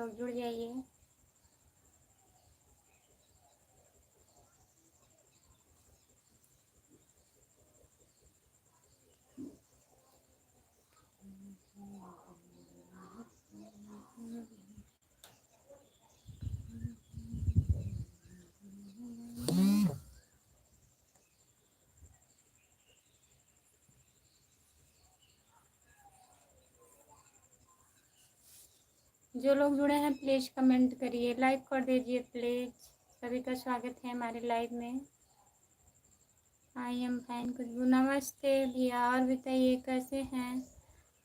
लोग जुड़ जाइए। जो लोग जुड़े हैं प्लीज़ कमेंट करिए, लाइक कर दीजिए प्लीज़। सभी का स्वागत है हमारे लाइव में। आई एम फाइन खुशबू, नमस्ते भैया। और बताइए कैसे हैं?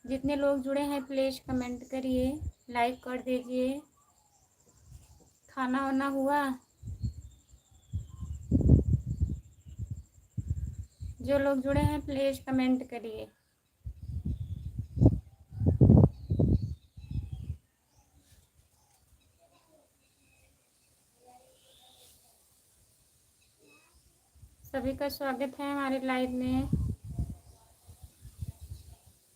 जितने लोग जुड़े हैं प्लीज़ कमेंट करिए, लाइक कर दीजिए। खाना वाना हुआ? जो लोग जुड़े हैं प्लीज़ कमेंट करिए। सभी का स्वागत है हमारे लाइव में।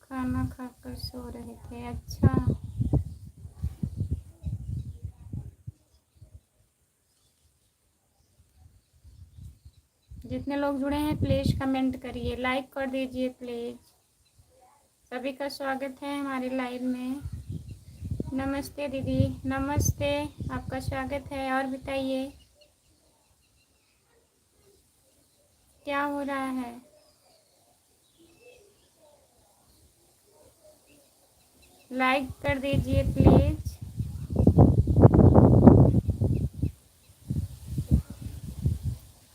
खाना खाकर सो रहे थे? अच्छा, जितने लोग जुड़े हैं प्लीज़ कमेंट करिए, लाइक कर दीजिए प्लीज़। सभी का स्वागत है हमारे लाइव में। नमस्ते दीदी, नमस्ते, आपका स्वागत है। और बताइए क्या हो रहा है? लाइक कर दीजिए प्लीज़।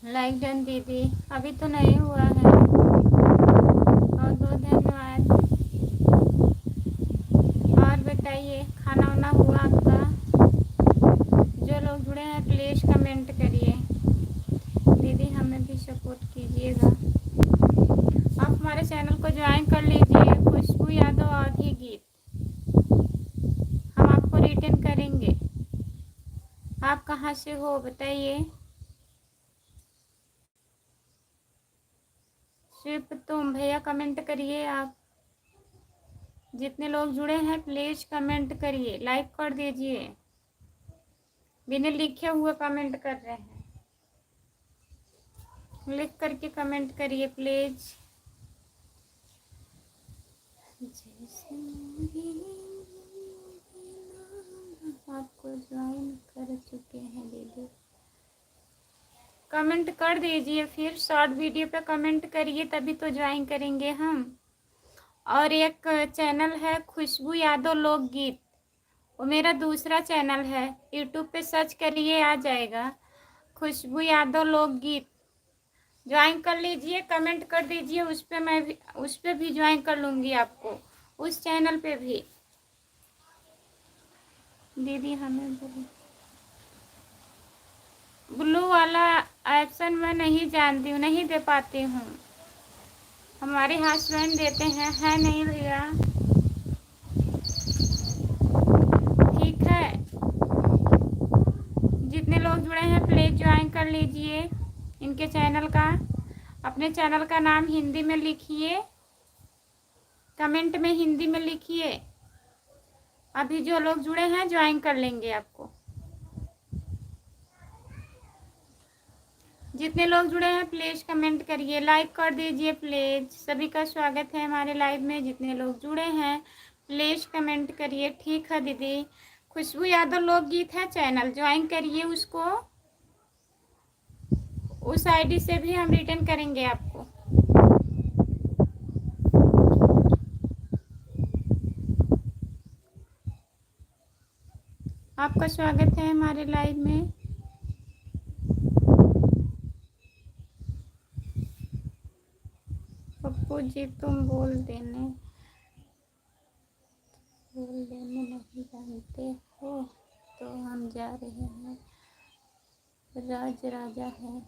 लाइक डन दीदी, अभी तो नहीं हुआ है। बहुत बहुत धन्यवाद। और बताइए खाना वाना हुआ आपका? जो लोग जुड़े हैं प्लीज़ कमेंट करिए। दीदी हमें भी सपोर्ट कीजिएगा। आप हमारे चैनल को ज्वाइन कर लीजिए, खुशबू यादव आधी गीत। हम आपको रिटर्न करेंगे। आप कहाँ से हो बताइए? सिर्फ तुम भैया कमेंट करिए आप। जितने लोग जुड़े हैं प्लीज़ कमेंट करिए, लाइक कर दीजिए। बिना लिखे हुए कमेंट कर रहे हैं, लिख करके कमेंट करिए प्लीज़। आपको ज्वाइन कर चुके हैं दीदी, कमेंट कर दीजिए। फिर शॉर्ट वीडियो पे कमेंट करिए तभी तो ज्वाइन करेंगे हम। और एक चैनल है खुशबू यादव लोकगीत, वो मेरा दूसरा चैनल है। यूट्यूब पे सर्च करिए, आ जाएगा खुशबू यादव लोकगीत। ज्वाइन कर लीजिए, कमेंट कर दीजिए, उस पर भी ज्वाइन कर लूँगी आपको, उस चैनल पे भी। दीदी हमें ब्लू वाला ऑप्शन मैं नहीं जानती हूँ, नहीं दे पाती हूँ। हमारे हस्बैंड देते हैं, है नहीं भैया। ठीक है, जितने लोग जुड़े हैं प्लीज़ ज्वाइन कर लीजिए इनके चैनल का। अपने चैनल का नाम हिंदी में लिखिए, कमेंट में हिंदी में लिखिए। अभी जो लोग जुड़े हैं ज्वाइन कर लेंगे आपको। जितने लोग जुड़े हैं प्लीज़ कमेंट करिए, लाइक कर दीजिए प्लीज़। सभी का स्वागत है हमारे लाइव में। जितने लोग जुड़े हैं प्लीज़ कमेंट करिए। ठीक है दीदी, खुशबू यादव लोकगीत है चैनल, ज्वाइन करिए उसको। उस आईडी से भी हम रिटर्न करेंगे आपको। आपका स्वागत है हमारे लाइव में। पप्पू जी तुम बोल देने नहीं जानते हो तो हम जा रहे हैं। राज राजा है,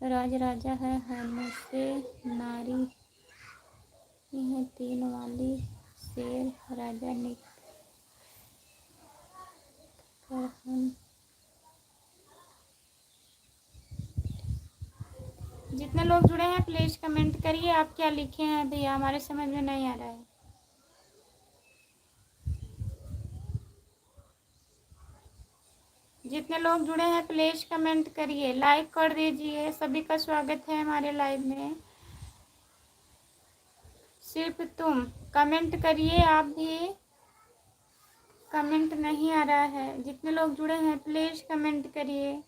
राज राजा है मुझसे नारी है, तीन वाली शेर राजा निक कर हम। जितने लोग जुड़े हैं प्लीज़ कमेंट करिए। आप क्या लिखे हैं भैया, हमारे समझ में नहीं आ रहा है। जितने लोग जुड़े हैं प्लीज कमेंट करिए, लाइक कर दीजिए। सभी का स्वागत है हमारे लाइव में। सिर्फ तुम कमेंट करिए, आप भी कमेंट नहीं आ रहा है। जितने लोग जुड़े हैं प्लीज कमेंट करिए।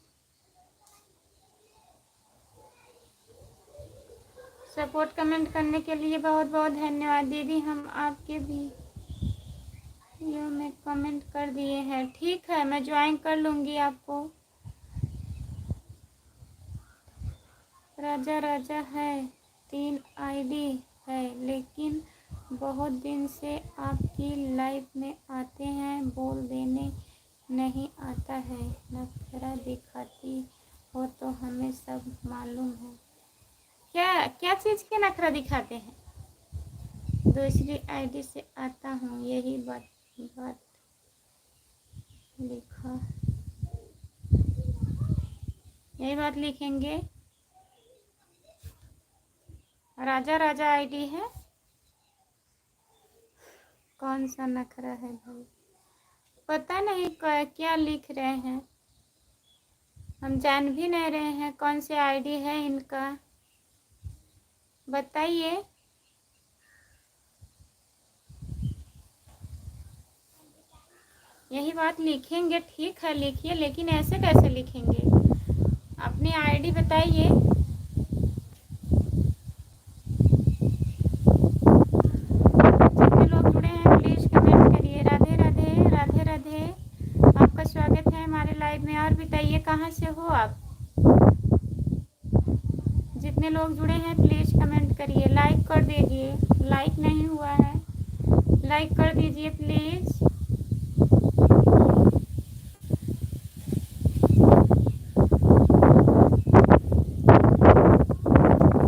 सपोर्ट कमेंट करने के लिए बहुत बहुत धन्यवाद दीदी। हम आपके भी वीडियो में कमेंट कर दिए हैं। ठीक है, मैं ज्वाइन कर लूँगी आपको। राजा राजा है, 3 आईडी है, लेकिन बहुत दिन से आपकी लाइव में आते हैं, बोल देने नहीं आता है। नखरा दिखाती हो तो हमें सब मालूम है। क्या क्या चीज़ के नखरा दिखाते हैं? दूसरी आईडी से आता हूँ, यही बात लिखा, यही बात लिखेंगे। राजा राजा आईडी है। कौन सा नखरा है भाई? पता नहीं क्या लिख रहे हैं, हम जान भी नहीं रहे हैं कौन से आईडी है इनका, बताइए। यही बात लिखेंगे, ठीक है लिखिए, लेकिन ऐसे कैसे लिखेंगे? अपनी आईडी बताइए। जितने लोग जुड़े हैं प्लीज कमेंट करिए। राधे राधे, राधे राधे, आपका स्वागत है हमारे लाइव में। और बताइए कहाँ से हो आप? जितने लोग जुड़े हैं प्लीज कमेंट करिए, लाइक कर दीजिए। लाइक नहीं हुआ है, लाइक कर दीजिए प्लीज।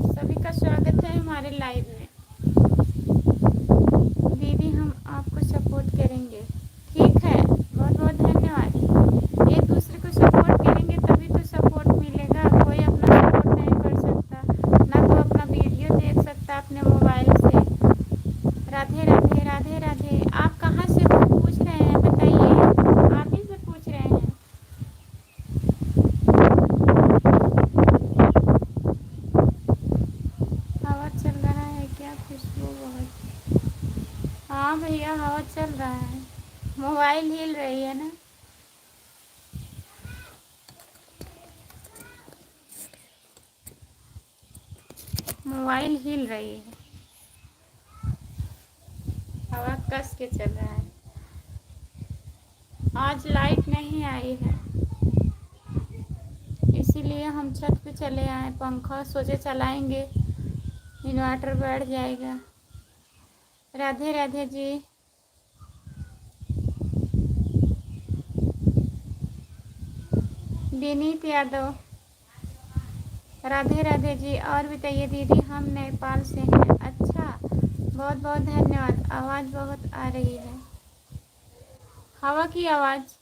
सभी का स्वागत है हमारे लाइव में। दीदी हम आपको सपोर्ट करेंगे, ठीक है, बहुत बहुत धन्यवाद। एक दूसरे को सपोर्ट करेंगे तभी तो सपोर्ट मिलेगा। कोई अपना सपोर्ट नहीं कर सकता, ना तो अपना वीडियो देख सकता अपने मोबाइल से। राधे राधे, राधे राधे। आप कहाँ से हो पूछ रहे हैं, बताइए, आप ही से पूछ रहे हैं। हवा चल रहा है क्या? खुशबू बहुत। हाँ भैया, हवा चल रहा है, मोबाइल हिल रही है ना। मोबाइल हिल रही है, हवा कस के चल रहा है। आज लाइट नहीं आई है, इसीलिए हम छत पे चले आए। पंखा सोचे चलाएंगे, इन्वर्टर बैठ जाएगा। राधे राधे जी। विनीत यादव, राधे राधे जी। और बताइए दीदी, हम नेपाल से हैं। अच्छा, बहुत बहुत धन्यवाद। आवाज़ बहुत आ रही है, हवा की आवाज़।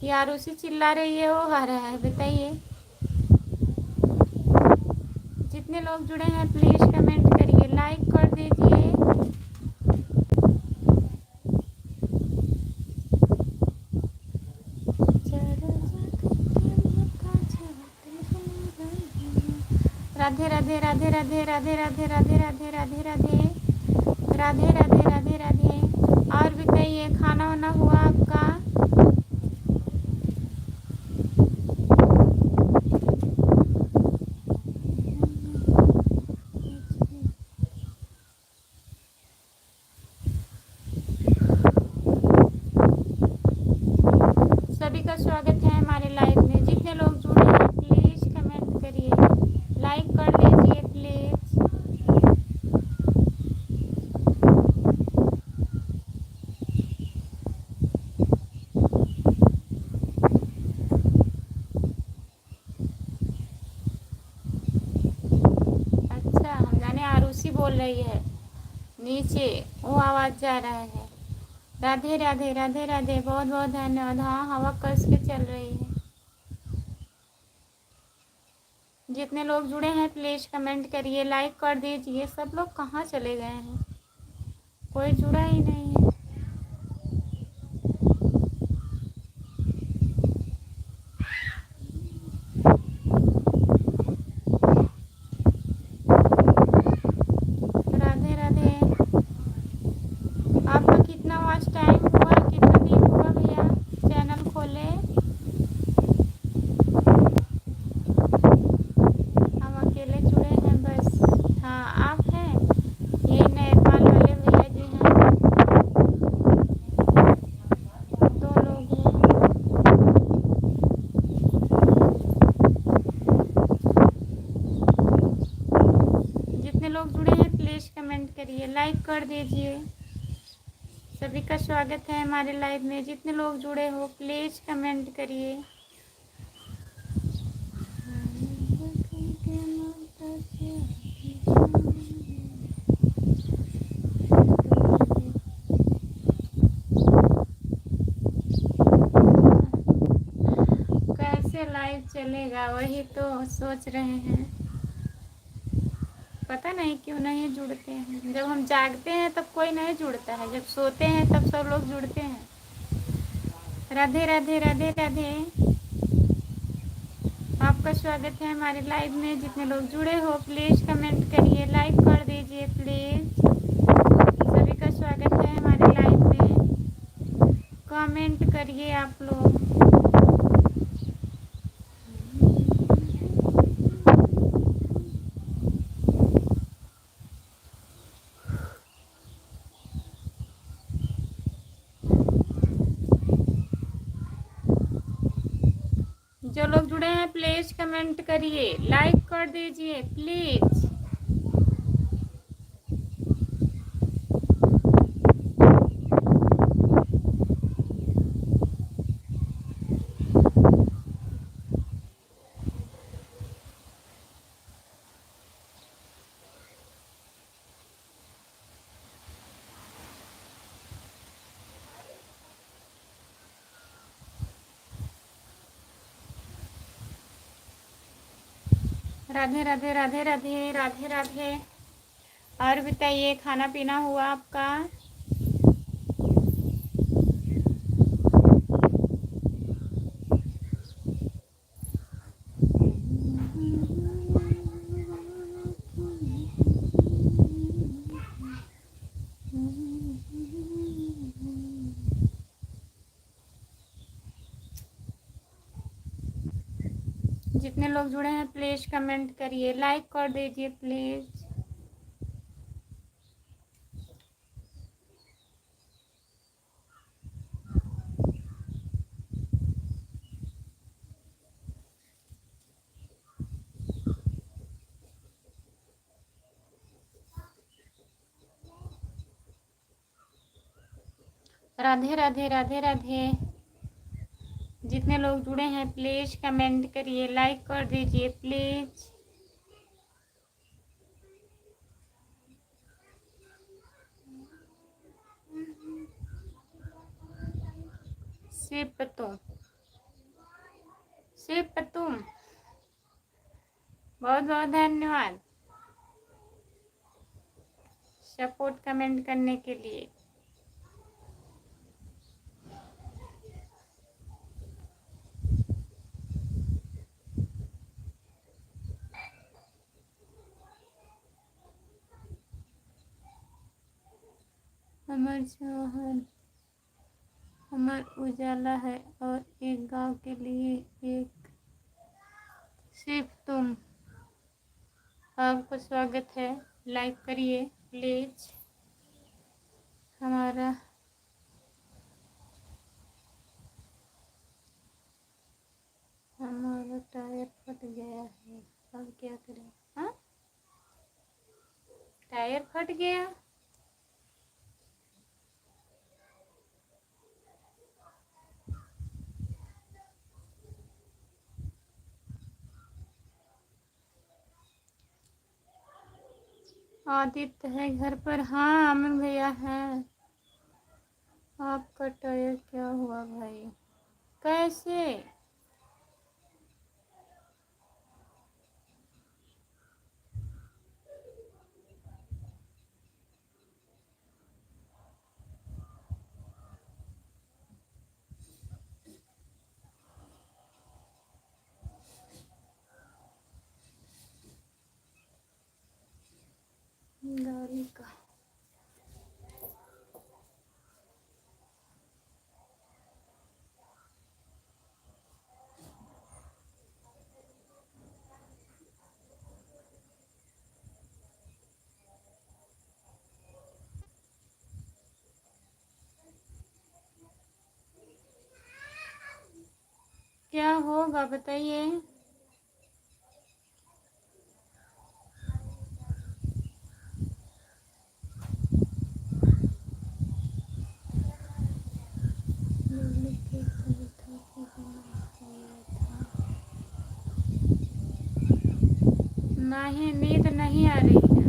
यार उसी चिल्ला रही है, वो आ रहा है, बताइए। जितने लोग जुड़े हैं प्लीज कमेंट करिए, लाइक कर दीजिए। राधे राधे, राधे राधे, राधे राधे, राधे राधे, राधे राधे, राधे राधे, राधे राधे। और बताइए, खाना वाना हुआ आपका? सभी का स्वागत है हमारे लाइव में। जितने लोग जुड़े हैं प्लीज कमेंट करिए, लाइक कर लीजिए प्लीज। अच्छा, हम जाने आरुषि बोल रही है, नीचे वो आवाज़ जा रहा है। राधे राधे, राधे राधे, बहुत बहुत धन्यवाद। हाँ, हवा कस के चल रही है। जितने लोग जुड़े हैं प्लीज कमेंट करिए, लाइक कर दीजिए। सब लोग कहाँ चले गए हैं, कोई जुड़ा ही नहीं है। सभी का स्वागत है हमारे लाइव में। जितने लोग जुड़े हो प्लीज़ कमेंट करिए। कैसे लाइव चलेगा वही तो सोच रहे हैं। पता नहीं क्यों नहीं जुड़ते हैं। जब हम जागते हैं तब कोई नहीं जुड़ता है, जब सोते हैं तब सब लोग जुड़ते हैं। राधे राधे राधे राधे। आपका स्वागत है हमारे लाइव में। जितने लोग जुड़े हो प्लीज़ कमेंट करिए, लाइक कर दीजिए प्लीज़। सभी का स्वागत है हमारे लाइव में। कमेंट करिए आप लोग। जो लोग जुड़े हैं प्लीज़ कमेंट करिए, लाइक कर दीजिए प्लीज़। राधे राधे राधे राधे राधे राधे। और बताइए खाना पीना हुआ आपका? जितने लोग जुड़े हैं प्लीज़ कमेंट करिए, लाइक कर दीजिए प्लीज़। राधे राधे राधे राधे। जितने लोग जुड़े हैं प्लीज़ कमेंट करिए, लाइक कर दीजिए प्लीज़। सिर्फ तुम, सिर्फ तुम। बहुत बहुत धन्यवाद सपोर्ट कमेंट करने के लिए। अमर जवाहर अमर उजाला है और एक गांव के लिए एक सिर्फ तुम। आपका स्वागत है, लाइक करिए प्लीज। हमारा टायर फट गया है, अब क्या करें? हाँ, टायर फट गया। आदित्य है घर पर? हाँ अमन भैया है। आपका टायर क्या हुआ भाई? कैसे? गाड़ी का क्या होगा बताइए। नहीं, नींद नहीं आ रही है।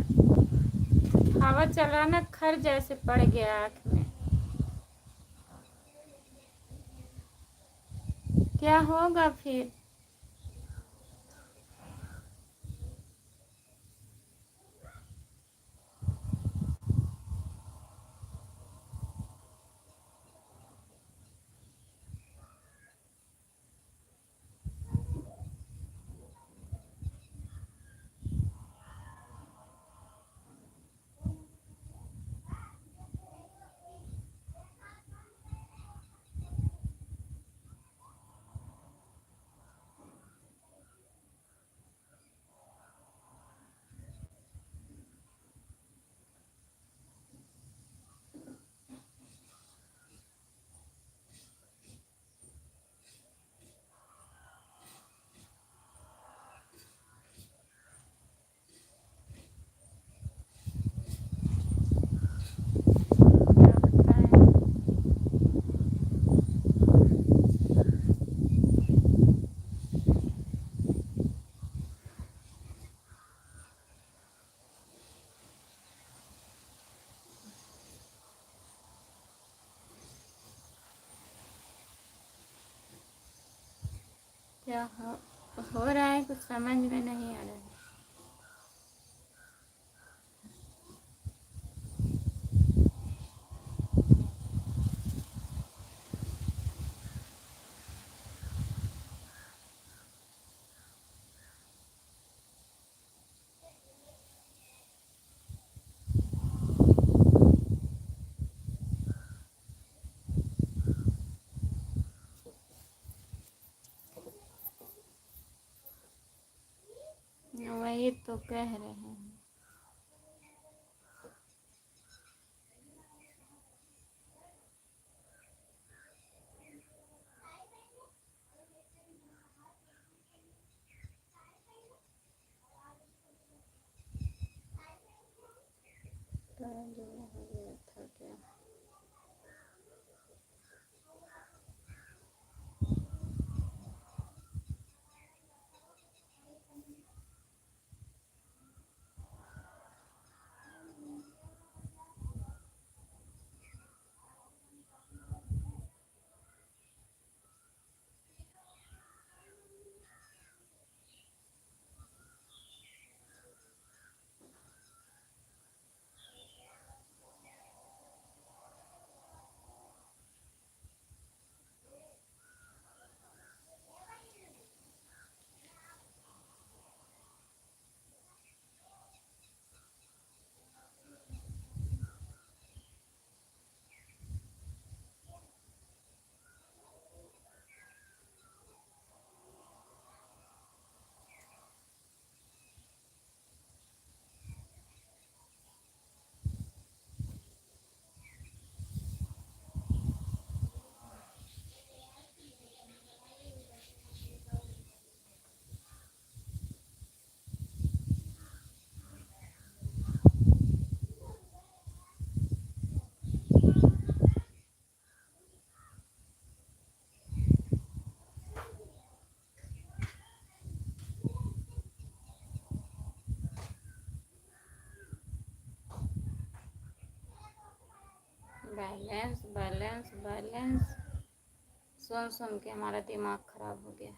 हवा चल रहा ना, खर जैसे पड़ गया आँख में। क्या होगा फिर? क्या बताएं? क्या हो रहा है, कुछ समझ में नहीं आ रहा है। वही तो कह रहे हैं। तो जो हो गया था क्या? बैलेंस बैलेंस बैलेंस, सुन सुन के हमारा दिमाग खराब हो गया।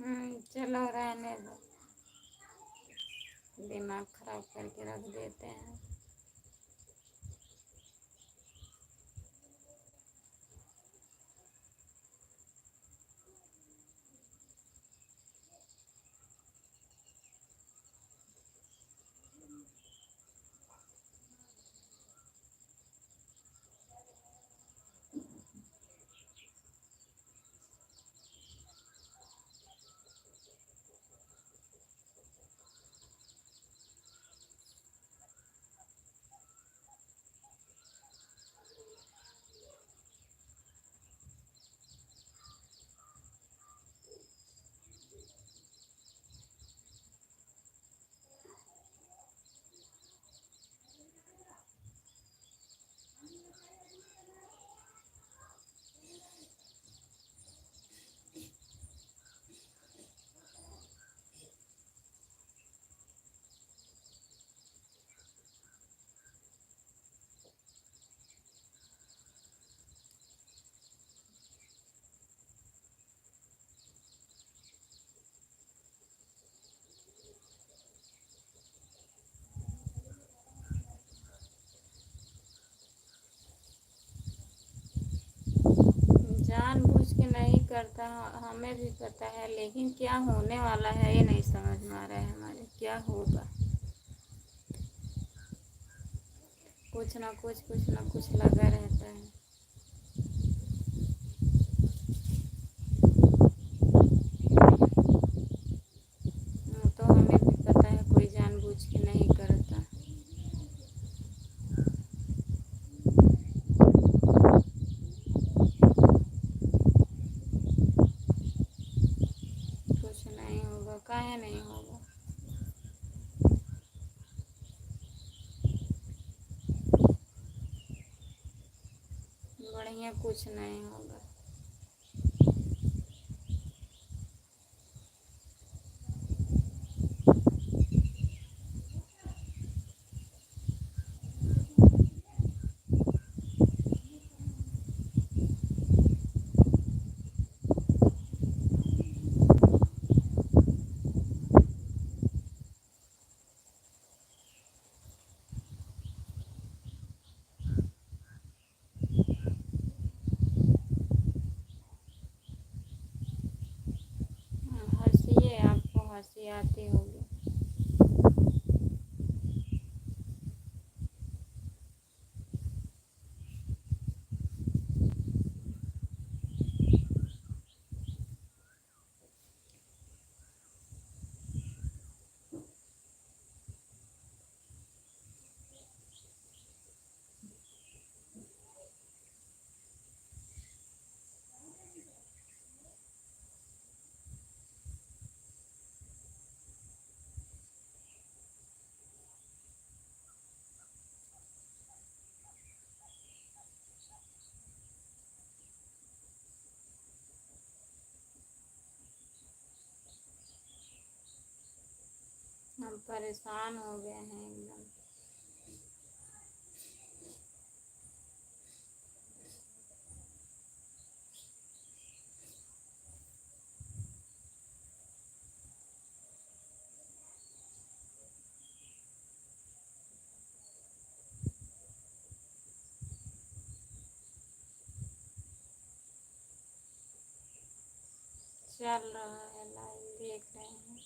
चलो रहने दो, दिमाग खराब करके रख देते हैं। जानबूझ के नहीं करता, हमें भी पता है, लेकिन क्या होने वाला है ये नहीं समझ में आ रहा है हमारे, क्या होगा। कुछ ना कुछ लगा रहता है। तो हमें भी पता है कोई जानबूझ के नहीं करता। कुछ नहीं होगा, काहे नहीं होगा। बढ़िया, कुछ नहीं होगा। हंसिए, आपको हंसी आती होगी। हम परेशान हो गए हैं एकदम। चल रहा है लाइव, देख रहे हैं।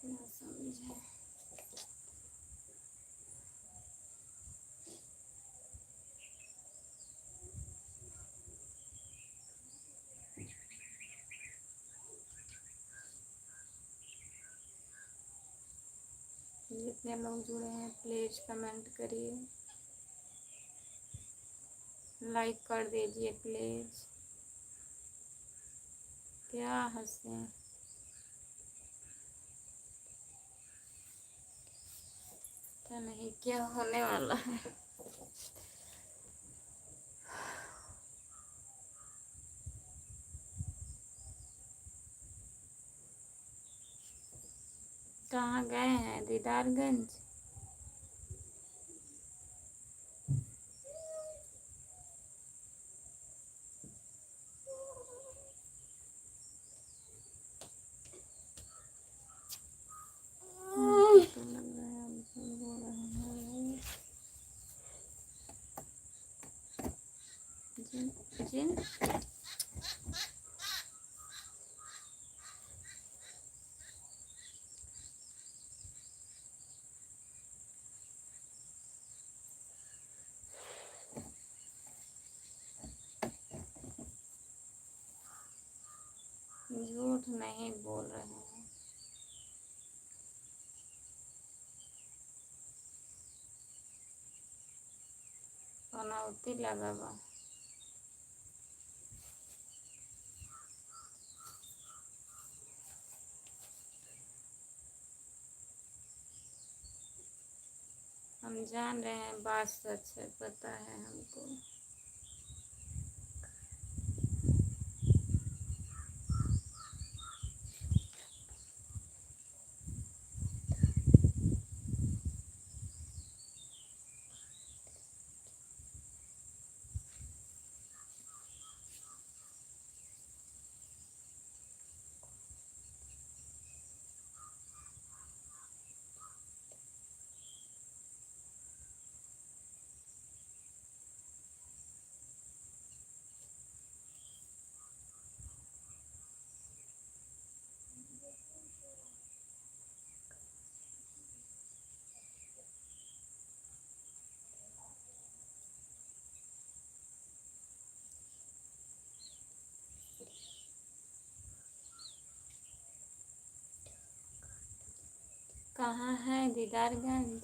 क्या समझे। जितने लोग जुड़े हैं प्लीज कमेंट करिए, लाइक कर दीजिए प्लीज। क्या हंसे, पता नहीं क्या होने वाला है। कहाँ गए हैं, दीदारगंज। इमेजिन। झूठ नहीं बोल रहे हैं। पनौती लगा बा। हम जान रहे हैं बात सच है, पता है हमको। कहाँ है दीदारगंज?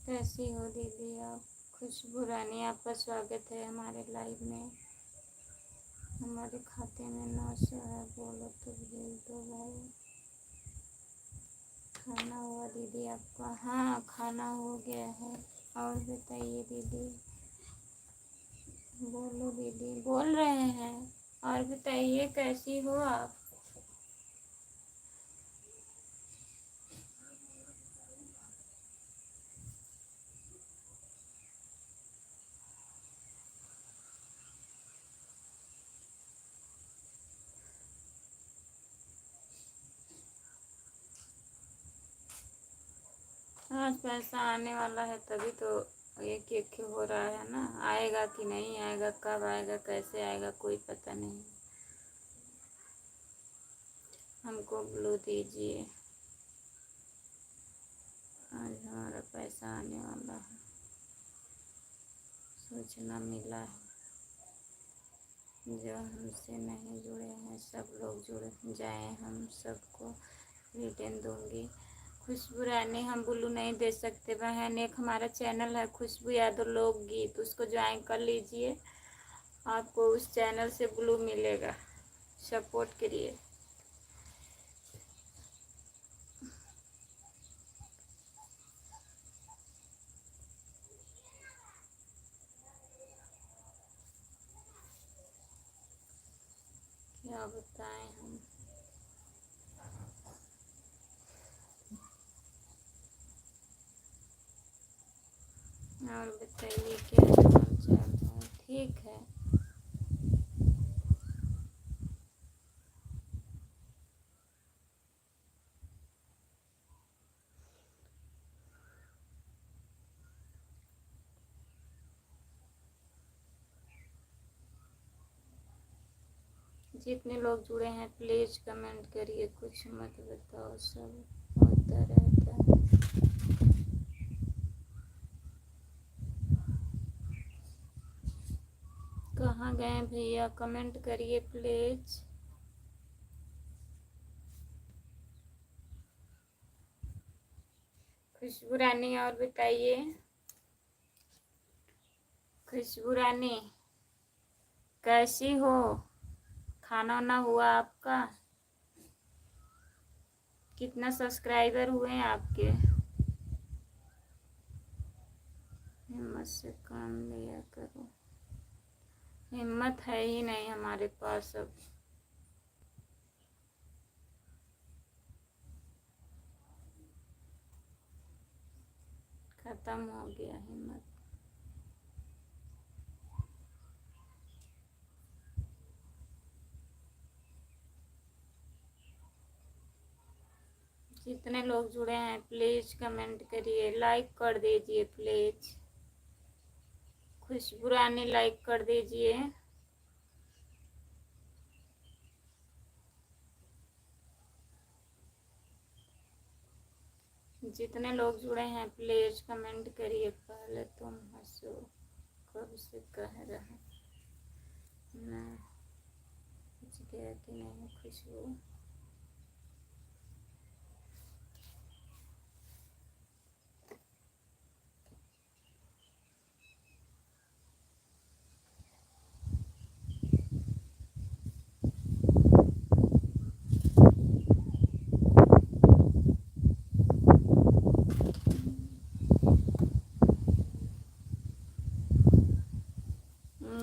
कैसी हो दीदी आप? खुशबू रानी, आपका स्वागत है हमारे लाइव में। हमारे खाते में 900 है, बोलो तो भेज दो भाई। खाना हुआ दीदी आपका? हाँ खाना हो गया है। और बताइए दीदी। बोलो दीदी, बोल रहे हैं। और बताइए कैसी हो आप? आज पैसा आने वाला है तभी तो एक एक हो रहा है ना। आएगा कि नहीं आएगा, कब आएगा, कैसे आएगा, कोई पता नहीं। हमको ब्लू दीजिए, आज हमारा पैसा आने वाला है। सूचना मिला है। जो हमसे नहीं जुड़े हैं सब लोग जुड़ जाएं, हम सबको रिटर्न दूंगी। खुशबू रानी, हम ब्लू नहीं दे सकते बहन। एक हमारा चैनल है खुशबू यादव लोकगीत, उसको ज्वाइन कर लीजिए, आपको उस चैनल से ब्लू मिलेगा। सपोर्ट करिए। क्या बताएं हम। और बताइए क्या हाल चाल है? ठीक है। जितने लोग जुड़े हैं प्लीज कमेंट करिए, कुछ मत बताओ, सब होता रहता है। कहाँ गए भैया? कमेंट करिए प्लीज। खुशबू रानी, और बताइए। खुशबू रानी कैसी हो? खाना वाना हुआ आपका? कितना सब्सक्राइबर हुए हैं आपके? हिम्मत से काम लिया करो। हिम्मत है ही नहीं हमारे पास अब। खत्म हो गया हिम्मत। जितने लोग जुड़े हैं प्लीज कमेंट करिए, लाइक कर दीजिए प्लीज। खुशबू रानी लाइक कर दीजिए। जितने लोग जुड़े हैं प्लीज कमेंट करिए। पहले तुम हंसो, कब से कह रहा मैं कुछ गया कि नहीं खुशबू।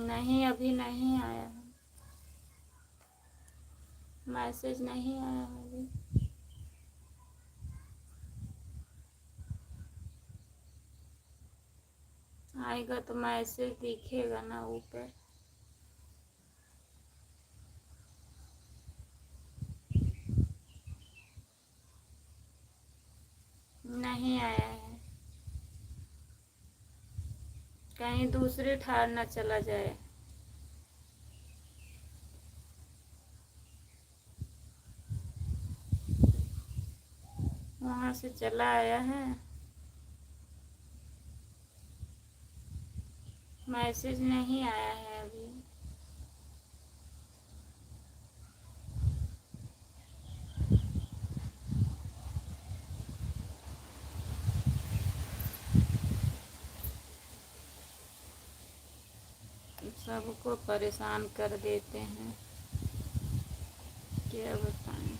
नहीं अभी नहीं आया है, मैसेज नहीं आया है अभी। आएगा तो मैसेज दिखेगा ना ऊपर। नहीं आया है, कहीं दूसरे ठार ना चला जाए। वहां से चला आया है, मैसेज नहीं आया है अभी। सबको परेशान कर देते हैं, क्या बताएं।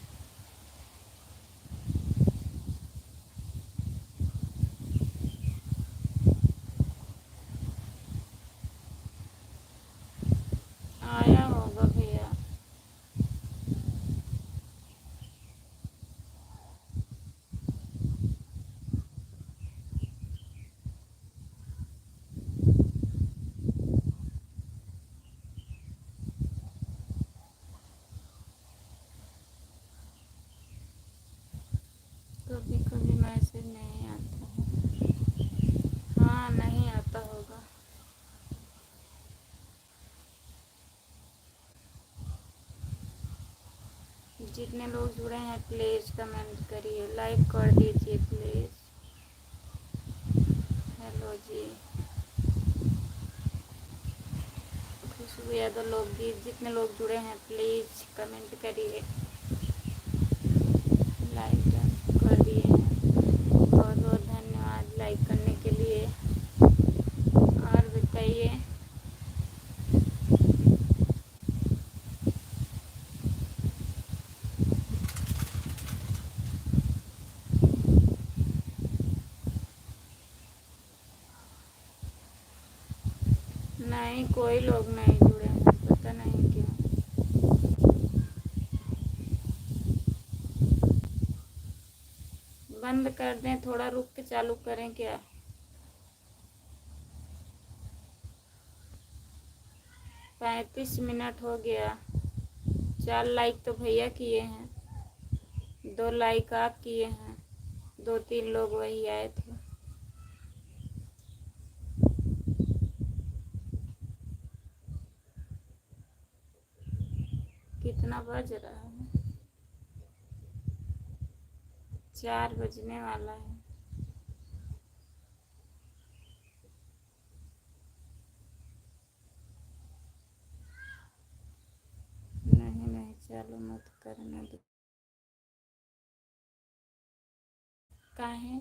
आया होगा भैया। कभी कभी मैसेज नहीं आता है। हाँ नहीं आता होगा। जितने लोग जुड़े हैं प्लीज कमेंट करिए, लाइक कर दीजिए प्लीज। हेलो जी, खुशबू यादव लोकगीत। जितने लोग जुड़े हैं प्लीज कमेंट करिए, लाइक कर दिए हैं, बहुत बहुत धन्यवाद लाइक करने के लिए। और बताइए। नहीं कोई लोग नहीं जुड़े हैं, पता नहीं क्यों। बंद कर दें, थोड़ा रुक के चालू करें क्या। 35 मिनट हो गया। 4 लाइक तो भैया किए हैं, 2 लाइक आप किए हैं, 2-3 लोग वही आए थे। कितना बज रहा है? 4 बजने वाला है। नहीं नहीं चालू मत करना। काहे?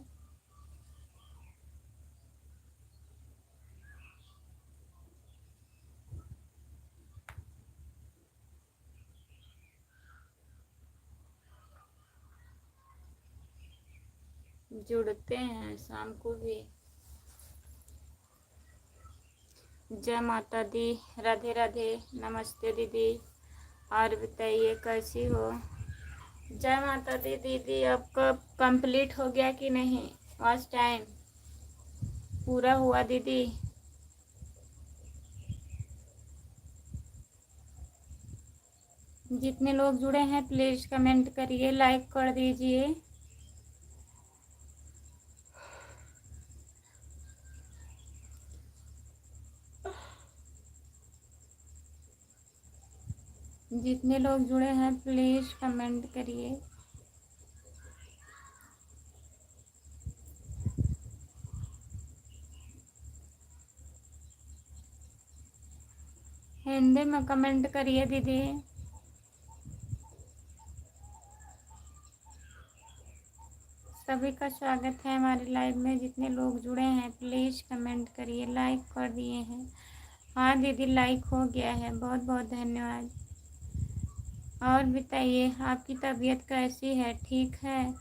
जुड़ते हैं शाम को भी। जय माता दी, राधे राधे, नमस्ते दीदी। और बताइए कैसी हो? जय माता दी दीदी। आपका कंप्लीट हो गया कि नहीं वॉच टाइम? पूरा हुआ दीदी। जितने लोग जुड़े हैं प्लीज़ कमेंट करिए, लाइक कर दीजिए। जितने लोग जुड़े हैं प्लीज़ कमेंट करिए। हिंदी में कमेंट करिए दीदी। सभी का स्वागत है हमारे लाइव में। जितने लोग जुड़े हैं प्लीज़ कमेंट करिए, लाइक कर दिए हैं। हाँ दीदी लाइक हो गया है, बहुत बहुत धन्यवाद। और बताइए आपकी तबीयत कैसी है, ठीक है?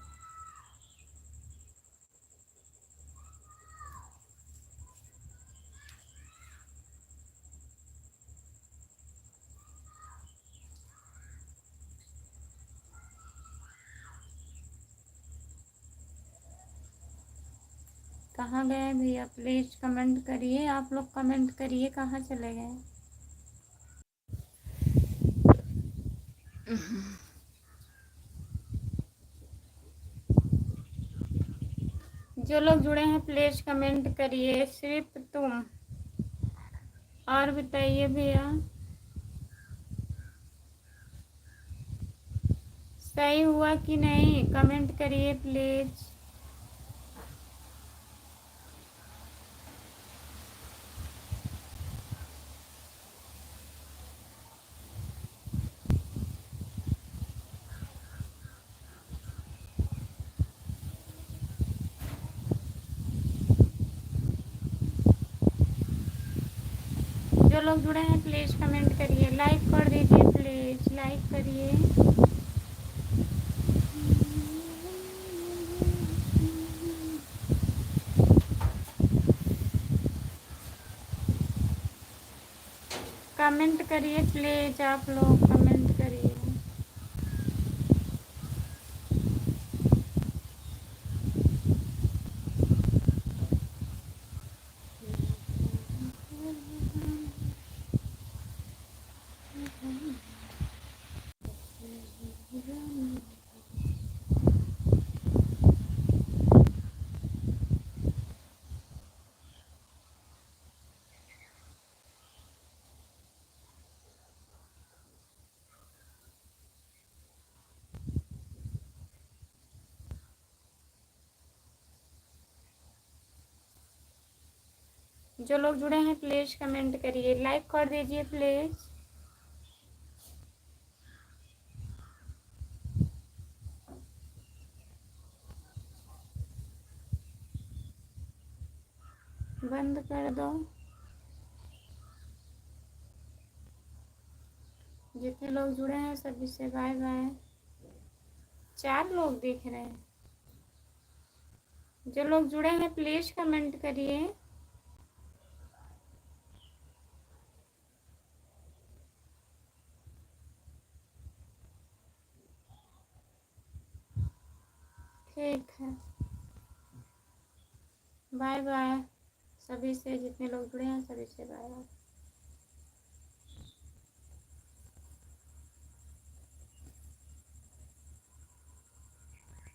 कहाँ गए भैया? प्लीज़ कमेंट करिए, आप लोग कमेंट करिए, कहाँ चले गए? जो लोग जुड़े हैं प्लीज़ कमेंट करिए, सिर्फ तुम। और बताइए भैया सही हुआ कि नहीं, कमेंट करिए प्लीज़। जो लोग जुड़े हैं प्लीज़ कमेंट करिए, लाइक कर दीजिए प्लीज़, लाइक करिए। कमेंट करिए प्लीज़, आप लोग कमेंट करिए। जो लोग जुड़े हैं प्लीज़ कमेंट करिए, लाइक कर दीजिए प्लीज़। बंद कर दो। जितने लोग जुड़े हैं सभी से बाय बाय। 4 लोग दिख रहे हैं। जो लोग जुड़े हैं प्लीज़ कमेंट करिए। ठीक है, बाय बाय। सभी से, जितने लोग जुड़े हैं सभी से बाय बाय।